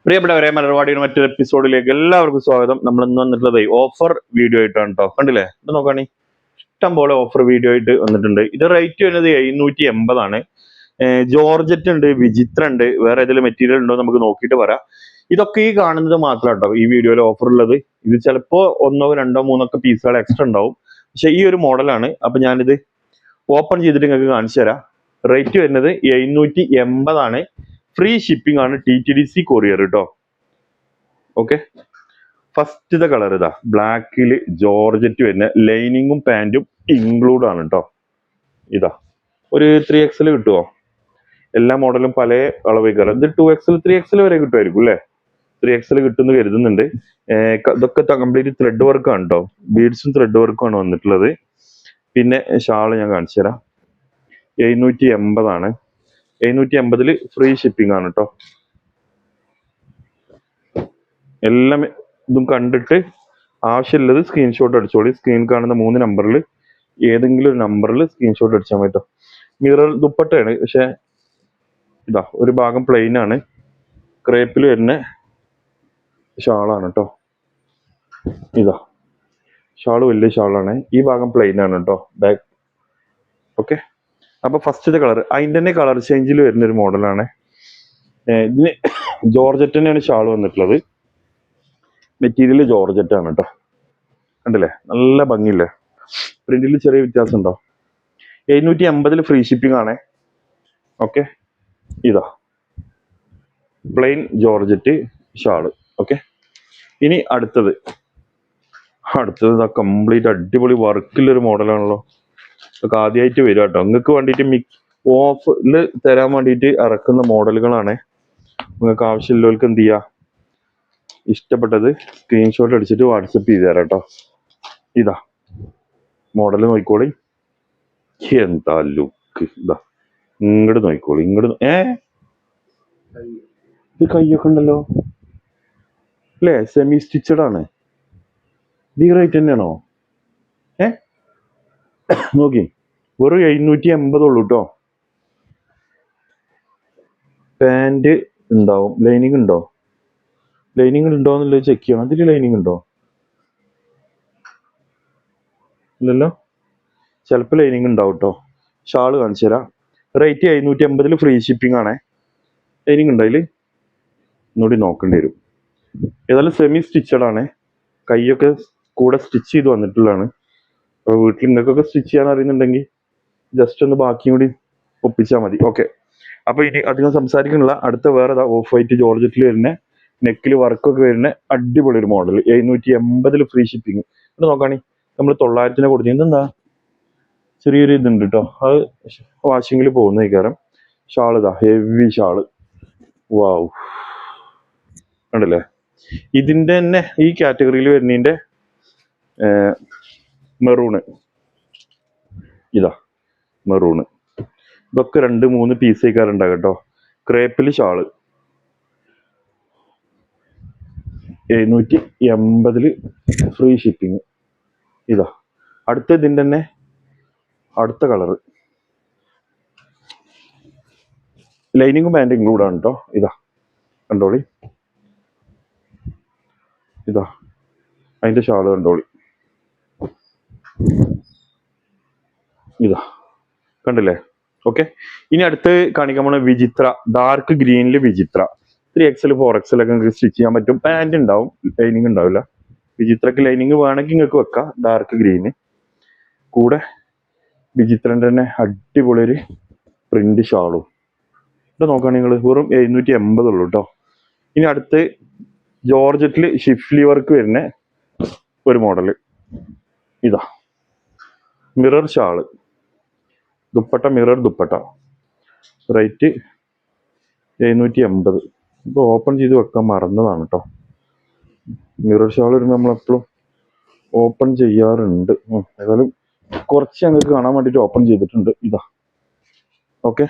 പ്രിയപ്പെട്ടവരെ, മലർവാടിയുടെ മറ്റൊരു എപ്പിസോഡിലേക്ക് എല്ലാവർക്കും സ്വാഗതം. നമ്മൾ ഇന്ന് വന്നിട്ടുള്ളത് ഓഫർ വീഡിയോ ആയിട്ടാണ് കേട്ടോ. കണ്ടില്ലേ, ഇത് നോക്കുകയാണെ ഇഷ്ടം പോലെ ഓഫർ വീഡിയോ ആയിട്ട് വന്നിട്ടുണ്ട്. ഇത് റേറ്റ് വരുന്നത് 780 ജോർജറ്റ് ഉണ്ട്, വിചിത്ര ഉണ്ട്, വേറെ ഏതെങ്കിലും മെറ്റീരിയൽ ഉണ്ടോ നമുക്ക് നോക്കിയിട്ട് പറയാം. ഇതൊക്കെ ഈ കാണുന്നത് മാത്രം കേട്ടോ ഈ വീഡിയോയിൽ ഓഫർ ഉള്ളത്. ഇത് ചിലപ്പോൾ 1, 2, 3 പീസുകൾ എക്സ്ട്രാ ഉണ്ടാവും. പക്ഷെ ഈ ഒരു മോഡലാണ്. അപ്പൊ ഞാനിത് ഓപ്പൺ ചെയ്തിട്ട് നിങ്ങൾക്ക് കാണിച്ചു തരാം. റേറ്റ് വരുന്നത് 780. ഫ്രീ ഷിപ്പിംഗ് ആണ്, TTDC കൊറിയർ കേട്ടോ. ഓക്കെ, ഫസ്റ്റ് കളർ ഇതാ ബ്ലാക്കില് ജോർജറ്റ് വരുന്ന ലൈനിങ്ങും പാൻറ്റും ഇൻക്ലൂഡ് ആണ് കേട്ടോ. ഇതാ ഒരു 3XL കിട്ടുമോ? എല്ലാ മോഡലും പല അളവേക്കാരം. ഇത് 2XL 3XL വരെ കിട്ടുമായിരിക്കും അല്ലേ? 3XL കിട്ടുമെന്ന് കരുതുന്നുണ്ട്. ഇതൊക്കെ കംപ്ലീറ്റ് ത്രെഡ് വർക്കാണ് കേട്ടോ. ബീഡ്സും ത്രെഡ് വർക്കും ആണ് വന്നിട്ടുള്ളത്. പിന്നെ ഷാള് ഞാൻ കാണിച്ചു തരാം. 780 780 ഫ്രീ ഷിപ്പിംഗ് ആണ് കേട്ടോ. എല്ലാം ഇതും കണ്ടിട്ട് ആവശ്യമുള്ളത് സ്ക്രീൻഷോട്ട് അടിച്ചോളി. സ്ക്രീനിൽ കാണുന്ന 3 നമ്പറിൽ ഏതെങ്കിലും ഒരു നമ്പറിൽ സ്ക്രീൻഷോട്ട് അടിച്ചാൽ മതി കേട്ടോ. മിറർ ദുപ്പട്ടയാണ്, പക്ഷെ ഇതാ ഒരു ഭാഗം പ്ലെയിൻ ആണ്. ക്രേപ്പിൽ വരുന്ന ഷാളാണ് കേട്ടോ. ഇതാ ഷാള് വലിയ ഷാളാണ്. ഈ ഭാഗം പ്ലെയിൻ ആണ് കേട്ടോ, ബാക്ക്. ഓക്കെ, അപ്പൊ ഫസ്റ്റത്തെ കളർ അതിൻ്റെ തന്നെ കളർ ചേഞ്ചിൽ വരുന്ന ഒരു മോഡലാണ്. ഇതിന് ജോർജറ്റ് തന്നെയാണ് ഷാൾ വന്നിട്ടുള്ളത്. മെറ്റീരിയൽ ജോർജറ്റ് ആണ് കേട്ടോ. കണ്ടില്ലേ, നല്ല ഭംഗിയില്ലേ? പ്രിന്റിൽ ചെറിയ വ്യത്യാസം ഉണ്ടോ? 780 ഫ്രീ ഷിപ്പിംഗ് ആണ്. ഓക്കെ, ഇതാ പ്ലെയിൻ ജോർജറ്റ് ഷാള്. ഓക്കെ, ഇനി അടുത്തത് ഇതാ കംപ്ലീറ്റ് അടിപൊളി വർക്കിലൊരു മോഡലാണല്ലോ. ഇതൊക്കെ ആദ്യമായിട്ട് വരിക കേട്ടോ. നിങ്ങൾക്ക് വേണ്ടിയിട്ട് ഓഫിൽ തരാൻ വേണ്ടിയിട്ട് ഇറക്കുന്ന മോഡലുകളാണ്. നിങ്ങൾക്ക് ആവശ്യമില്ലവർക്ക് എന്ത് ചെയ്യുക, ഇഷ്ടപ്പെട്ടത് സ്ക്രീൻഷോട്ട് അടിച്ചിട്ട് വാട്സപ്പ് ചെയ്ത് തരാം കേട്ടോ. ഇതാ മോഡൽ നോക്കിക്കോളി. എന്താ ലുക്ക്! ഇതാ ഇങ്ങോട്ട് നോക്കിക്കോളി, ഇങ്ങോട്ട്. ഇത് കൈയൊക്കെ ഉണ്ടല്ലോ അല്ലേ? സെമി സ്റ്റിച്ചഡ് ആണ്. ഈ റേറ്റ് തന്നെയാണോ? നോക്കി, വെറും 780 ഉള്ളൂ കേട്ടോ. പാൻറ് ഉണ്ടാവും. ലൈനിങ് ഉണ്ടോ? ലൈനിങ് ഉണ്ടോ എന്നുള്ളത് ചെക്ക് ചെയ്യണം. അതിൽ ലൈനിങ് ഉണ്ടോ? ഇല്ലല്ലോ, ചിലപ്പോൾ ലൈനിങ് ഉണ്ടാവും കേട്ടോ. ഷാള് കാണിച്ചു തരാം. റേറ്റ് 780 ഫ്രീ ഷിപ്പിംഗ് ആണേ. ലൈനിങ് ഉണ്ടോ അതിൽ? ഒന്നുകൂടി നോക്കേണ്ടി വരും. ഏതായാലും സെമി സ്റ്റിച്ചഡ് ആണ്. കൈയൊക്കെ കൂടെ സ്റ്റിച്ച് ചെയ്ത് വന്നിട്ടുള്ളതാണ്. അപ്പോൾ വീട്ടിൽ നിങ്ങൾക്കൊക്കെ സ്റ്റിച്ച് ചെയ്യാൻ അറിയുന്നുണ്ടെങ്കിൽ ജസ്റ്റ് ഒന്ന് ബാക്കിയും കൂടി ഒപ്പിച്ചാൽ മതി. ഓക്കെ, അപ്പോൾ ഇനി അധികം സംസാരിക്കുന്നില്ല. അടുത്ത വേറെ ഓഫ് വൈറ്റ് ജോർജറ്റിൽ വരുന്ന നെക്കിൽ വർക്കൊക്കെ വരുന്ന അടിപൊളി ഒരു മോഡൽ. 780 free shipping. ഇവിടെ നോക്കുകയാണെങ്കിൽ നമ്മൾ 900 കൊടുത്തിരുന്നത്. എന്താ ചെറിയൊരു ഇതുണ്ട് കേട്ടോ. അത് വാഷിങ്ങിൽ പോകുന്ന കാരണം. ഷാള് ഇതാ ഹെവി ഷാള്. വാവ്, കണ്ടല്ലേ? ഇതിൻ്റെ തന്നെ ഈ കാറ്റഗറിയിൽ വരുന്നതിൻ്റെ മെറൂണ്. ഇതാ മെറൂണ്. ഇതൊക്കെ 2-3 പീസേക്കാരുണ്ടാകും കേട്ടോ. ക്രേപ്പിൽ ഷാള് 780 ഫ്രീ ഷിപ്പിംഗ്. ഇതാ അടുത്ത ഇതിൻ്റെ തന്നെ അടുത്ത കളറ്. ലൈനിങ്ങും പാൻറ് ഇൻക്ലൂഡ് ആണ് കേട്ടോ. ഇതാ കണ്ടോളി, ഇതാ അതിൻ്റെ ഷാള് കണ്ടോളി. ഇതാ കണ്ടില്ലേ? ഓക്കെ, ഇനി അടുത്ത് കാണിക്കാൻ പോണ വിചിത്ര. ഡാർക്ക് ഗ്രീനിൽ വിചിത്ര. 3XL 4XL ഒക്കെ നിങ്ങൾക്ക് സ്റ്റിച്ച് ചെയ്യാൻ പറ്റും. പാൻറ് ഉണ്ടാവും, ലൈനിങ് ഉണ്ടാവില്ല. വിചിത്രക്ക് ലൈനിങ് വേണമെങ്കിൽ നിങ്ങൾക്ക് വെക്കാം. ഡാർക്ക് ഗ്രീന് കൂടെ വിചിത്രൻ്റെ തന്നെ അടിപൊളി ഒരു പ്രിന്റ് ഷാളും. ഇവിടെ നോക്കുകയാണെങ്കിൽ നിങ്ങൾ വെറും 780 ഉള്ളൂ കേട്ടോ. ഇനി അടുത്ത് ജോർജറ്റിൽ ഷിഫ്ലി വർക്ക് വരുന്ന ഒരു മോഡല്. ഇതാ mirror shawl, dupatta mirror dupatta. Rate 780. ഇപ്പോൾ ഓപ്പൺ ചെയ്ത് വെക്കാൻ മറന്നതാണ് കേട്ടോ. മിറർ ഷാൾ വരുമ്പോൾ നമ്മളെപ്പോഴും ഓപ്പൺ ചെയ്യാറുണ്ട്. ഏതായാലും കുറച്ച് ഞങ്ങൾക്ക് കാണാൻ വേണ്ടിയിട്ട് ഓപ്പൺ ചെയ്തിട്ടുണ്ട്. ഇതാ ഓക്കെ,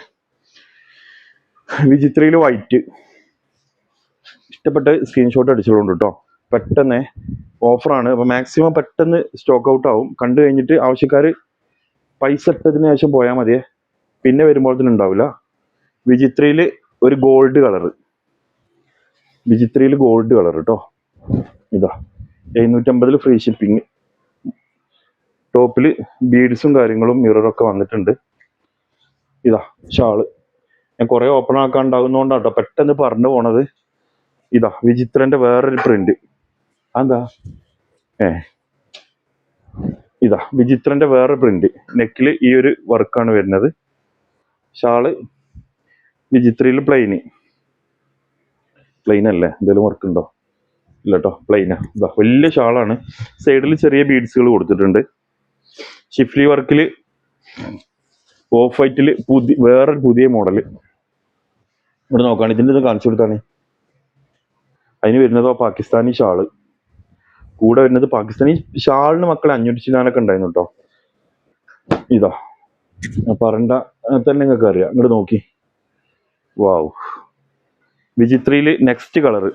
വിചിത്രയിൽ വൈറ്റ്. ഇഷ്ടപ്പെട്ട സ്ക്രീൻഷോട്ട് അടിച്ചോളൂ കേട്ടോ. പെട്ടെന്ന് ഓഫറാണ്, അപ്പോൾ മാക്സിമം പെട്ടെന്ന് സ്റ്റോക്ക് ഔട്ട് ആവും. കണ്ടു കഴിഞ്ഞിട്ട് ആവശ്യക്കാർ പൈസ ഇട്ടതിന് ശേഷം പോയാൽ മതിയേ, പിന്നെ വരുമ്പോഴത്തേനും ഉണ്ടാവില്ല. വിചിത്രയിൽ ഒരു ഗോൾഡ് കളറ്. വിചിത്രയിൽ ഗോൾഡ് കളർ കേട്ടോ. ഇതാ 750 ഫ്രീ ഷിപ്പിങ്. ടോപ്പിൽ ബീഡ്സും കാര്യങ്ങളും മിററൊക്കെ വന്നിട്ടുണ്ട്. ഇതാ ഷാള് ഞാൻ കുറെ ഓപ്പൺ ആക്കാൻ ഉണ്ടാകുന്നോണ്ടാട്ടോ പെട്ടെന്ന് പറഞ്ഞു പോണത്. ഇതാ വിചിത്രന്റെ വേറൊരു പ്രിന്റ്. അതെന്താ ഇതാ വിചിത്രന്റെ വേറെ പ്രിന്റ്. നെക്കില് ഈ ഒരു വർക്കാണ് വരുന്നത്. ഷാള് വിചിത്രയിൽ പ്ലെയിൻ അല്ലേ, എന്തെങ്കിലും വർക്ക് ഉണ്ടോ? ഇല്ല കേട്ടോ, പ്ലെയിനാ. ഇതാ വലിയ ഷാളാണ്. സൈഡിൽ ചെറിയ ബീഡ്സുകൾ കൊടുത്തിട്ടുണ്ട്. ഷിഫ്ലി വർക്കില് ഓഫ് വൈറ്റില് വേറൊരു പുതിയ മോഡല്. ഇവിടെ നോക്കാണ്, ഇതിൻ്റെ ഇത് കാണിച്ചു കൊടുത്താണ്. അതിന് വരുന്നതോ പാകിസ്ഥാനി ഷാള്. കൂടെ വരുന്നത് പാകിസ്ഥാനി ഷാളിന് മക്കളെ 500 ഉണ്ടായിരുന്നു കേട്ടോ. ഇതാ പറണ്ട തന്നെ നിങ്ങൾക്ക് അറിയാം. ഇങ്ങോട്ട് നോക്കി, വാവ്. വിചിത്രയില് next colour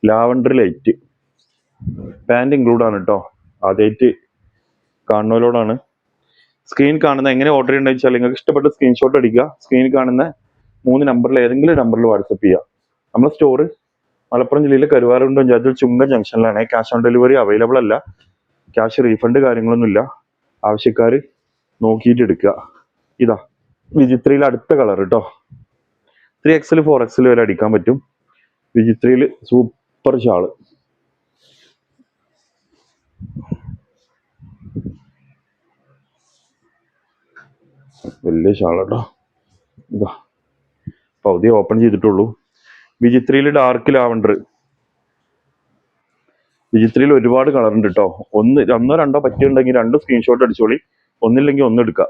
lavender light. Pant include ആണ് കേട്ടോ. ആദ്യമായിട്ട് കാണുന്നവരോടാണ്. സ്ക്രീൻ കാണുന്ന എങ്ങനെ ഓർഡർ ചെയ്യണമെന്ന് വെച്ചാൽ നിങ്ങൾക്ക് ഇഷ്ടപ്പെട്ട സ്ക്രീൻഷോട്ട് അടിക്കുക. സ്ക്രീനിൽ കാണുന്ന 3 നമ്പറിൽ ഏതെങ്കിലും നമ്പറിൽ വാട്സപ്പ് ചെയ്യുക. നമ്മുടെ സ്റ്റോറ് മലപ്പുറം ജില്ലയിലെ കരുവാരുണ്ട് പഞ്ചായത്തിൽ ചുങ്കം ജംഗ്ഷനിലാണ്. ക്യാഷ് ഓൺ ഡെലിവറി അവൈലബിൾ അല്ല. ക്യാഷ് റീഫണ്ട് കാര്യങ്ങളൊന്നുമില്ല. ആവശ്യക്കാർ നോക്കിയിട്ട് എടുക്കുക. ഇതാ വിചിത്രയിൽ അടുത്ത കളർ കേട്ടോ. 3XL 4XL വരെ അടിക്കാൻ പറ്റും. വിചിത്രയിൽ സൂപ്പർ ഷാള്. വലിയ ഷാളാട്ടോ. ഇതാ പകുതി ഓപ്പൺ ചെയ്തിട്ടുള്ളൂ. വിചിത്രയിൽ ഡാർക്ക് ലാവണ്ടർ. വിചിത്രയിൽ ഒരുപാട് കളർ ഉണ്ട് കേട്ടോ. ഒന്നോ രണ്ടോ പറ്റിയുണ്ടെങ്കിൽ 2 സ്ക്രീൻഷോട്ട് അടിച്ചോളി. ഒന്നില്ലെങ്കിൽ 1 എടുക്കുക.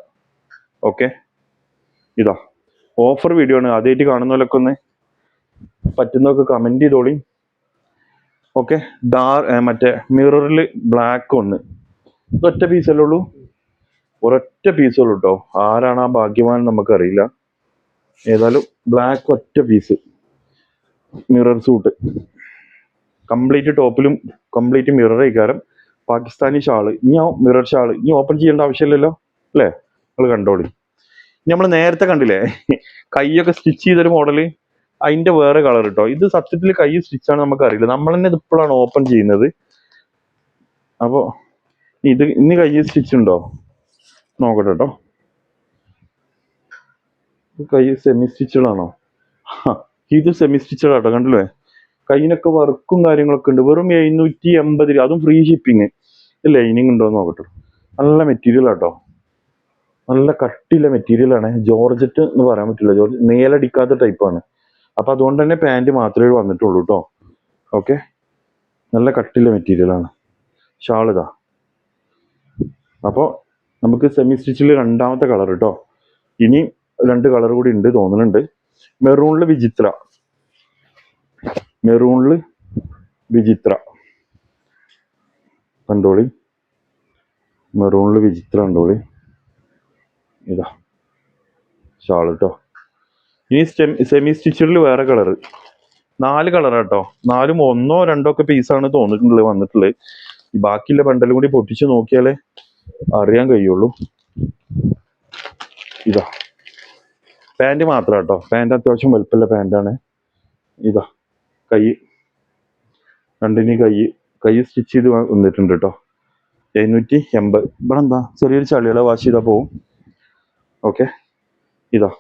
ഓക്കെ. ഇതാ ഓഫർ വീഡിയോ ആണ്. ആദ്യമായിട്ട് കാണുന്നവരൊക്കെ ഒന്ന് പറ്റുന്നതൊക്കെ കമന്റ് ചെയ്തോളി. ഓക്കെ. മറ്റേ മിററിൽ ബ്ലാക്ക് ഒന്ന്. ഇതൊറ്റ പീസല്ലേ ഉള്ളൂ, ഒരൊറ്റ പീസുള്ളൂ കേട്ടോ. ആരാണ് ആ ഭാഗ്യവാൻ നമുക്കറിയില്ല. ഏതായാലും ബ്ലാക്ക് ഒറ്റ പീസ് മിറർ സൂട്ട്. കംപ്ലീറ്റ് ടോപ്പിലും കംപ്ലീറ്റ് മിറർ ആയിക്കാരം. പാകിസ്ഥാനി ഷാള്. ഇനി മിറർ ഷാള് ഇനി ഓപ്പൺ ചെയ്യേണ്ട ആവശ്യമില്ലല്ലോ അല്ലേ? നിങ്ങൾ കണ്ടോളി. നമ്മൾ നേരത്തെ കണ്ടില്ലേ കൈയൊക്കെ സ്റ്റിച്ച് ചെയ്തൊരു മോഡല്, അതിന്റെ വേറെ കളർ കേട്ടോ. ഇത് സത്യത്തിൽ കൈ സ്റ്റിച്ചാണ് നമുക്ക് അറിയില്ല. നമ്മൾ തന്നെ ഇത് ഇപ്പോഴാണ് ഓപ്പൺ ചെയ്യുന്നത്. അപ്പോ ഇത് ഇനി കൈ സ്റ്റിച്ച് ഉണ്ടോ നോക്കട്ടെ കേട്ടോ. കൈ സെമി സ്റ്റിച്ചുകളാണോ? ഇത് സെമി സ്റ്റിച്ചഡാട്ടോ. കണ്ടില്ലേ, കൈയിനൊക്കെ വർക്കും കാര്യങ്ങളൊക്കെ ഉണ്ട്. വെറും 780, അതും ഫ്രീ ഷിപ്പിങ്. ലൈനിങ് ഉണ്ടോ എന്ന് നോക്കട്ടെ. നല്ല മെറ്റീരിയൽ ആട്ടോ, നല്ല കട്ടിയുള്ള മെറ്റീരിയലാണ്. ജോർജറ്റ് എന്ന് പറയാൻ പറ്റില്ല, നേലടിക്കാത്ത ടൈപ്പാണ്. അപ്പൊ അതുകൊണ്ട് തന്നെ പാൻറ് മാത്രമേ വന്നിട്ടുള്ളൂ കേട്ടോ. ഓക്കെ, നല്ല കട്ടിയുള്ള മെറ്റീരിയലാണ്. ഷാൾ ഇതാ. അപ്പോൾ നമുക്ക് സെമി സ്റ്റിച്ചിൽ രണ്ടാമത്തെ കളർ കേട്ടോ. ഇനി 2 കളർ കൂടി ഉണ്ട് തോന്നുന്നുണ്ട്. മെറൂണില് വിചിത്ര കണ്ടോളി. മെറൂണില് വിചിത്ര കണ്ടോളി. ഇതാ ഷാൾ കേട്ടോ. ഇനി സെമി സ്റ്റിച്ചിൽ വേറെ കളർ. 4 കളറാട്ടോ. 4ഉം 1ഓ 2ഓ ഒക്കെ പീസാണ് വന്നിട്ടുള്ളത്. ഈ ബാക്കിയുള്ള ബണ്ടലും കൂടി പൊട്ടിച്ച് നോക്കിയാലേ അറിയാൻ കഴിയുള്ളൂ. ഇതാ പാൻറ് മാത്രം കേട്ടോ. പാൻറ് അത്യാവശ്യം വലുപ്പമുള്ള പാൻറ്റാണ്. ഇതാ കൈ രണ്ടിന് കൈ സ്റ്റിച്ച് ചെയ്ത് വന്നിട്ടുണ്ട് കേട്ടോ. 780. ഇവിടെ എന്താ ചെറിയൊരു ചളികളെ വാഷ് ചെയ്താൽ പോവും. ഓക്കെ. ഇതാ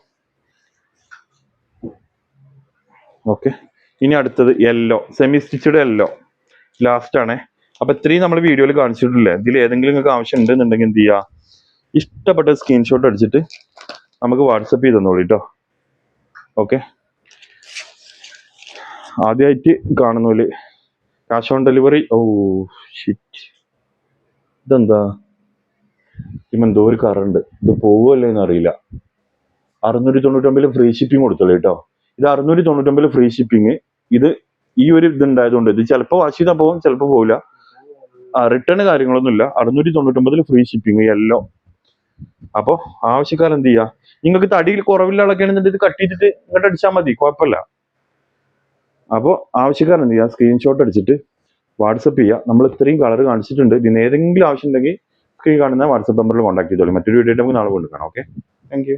ഓക്കെ. ഇനി അടുത്തത് yellow, semi stitched yellow last ആണേ. അപ്പൊ ഇത്രയും നമ്മൾ വീഡിയോയിൽ കാണിച്ചിട്ടില്ലേ. ഇതിൽ ഏതെങ്കിലും നിങ്ങൾക്ക് ആവശ്യം ഉണ്ടെന്നുണ്ടെങ്കിൽ എന്ത് ചെയ്യുക, ഇഷ്ടപ്പെട്ട സ്ക്രീൻഷോട്ട് അടിച്ചിട്ട് നമുക്ക് വാട്സപ്പ് ചെയ്ത് തന്നോളൂ കേട്ടോ. ഓക്കെ. ആദ്യമായിട്ട് കാണുന്നോല് cash on delivery. Oh shit, ഇതെന്താ എന്തോ ഒരു കറുണ്ട്. ഇത് പോവുമല്ലോ എന്നറിയില്ല. 699 ഫ്രീ ഷിപ്പിംഗ് കൊടുത്തോളൂ കേട്ടോ. ഇത് 699 ഫ്രീ ഷിപ്പിംഗ്. ഇത് ഈ ഒരു ഇതുണ്ടായതുകൊണ്ട് ഇത് ചിലപ്പോൾ വാഷ് ചെയ്താൽ പോകും, ചിലപ്പോൾ പോകില്ല. റിട്ടേൺ കാര്യങ്ങളൊന്നുമില്ല. 699 ഫ്രീ ഷിപ്പിംഗ് യെല്ലോ. അപ്പോൾ ആവശ്യക്കാർ എന്ത് ചെയ്യുക, നിങ്ങൾക്ക് തടിയിൽ കുറവില്ല ആളൊക്കെയാണെന്നുണ്ടെങ്കിൽ ഇത് കട്ട് ചെയ്തിട്ട് ഇങ്ങോട്ട് അടിച്ചാൽ മതി, കുഴപ്പമില്ല. അപ്പോൾ ആവശ്യക്കാർ എന്ത് ചെയ്യുക, സ്ക്രീൻഷോട്ട് അടിച്ചിട്ട് വാട്സപ്പ് ചെയ്യുക. നമ്മൾ ഇത്രയും കളർ കാണിച്ചിട്ടുണ്ട്. ഇതിന് ഏതെങ്കിലും ആവശ്യം ഉണ്ടെങ്കിൽ സ്ക്രീൻ കാണുന്ന വാട്സപ്പ് നമ്പറിൽ കോൺടാക്ട് ചെയ്തോളൂ. മറ്റൊരു വീഡിയോ നമുക്ക് നാളെ കൊണ്ടുവരണം. Okay, thank you.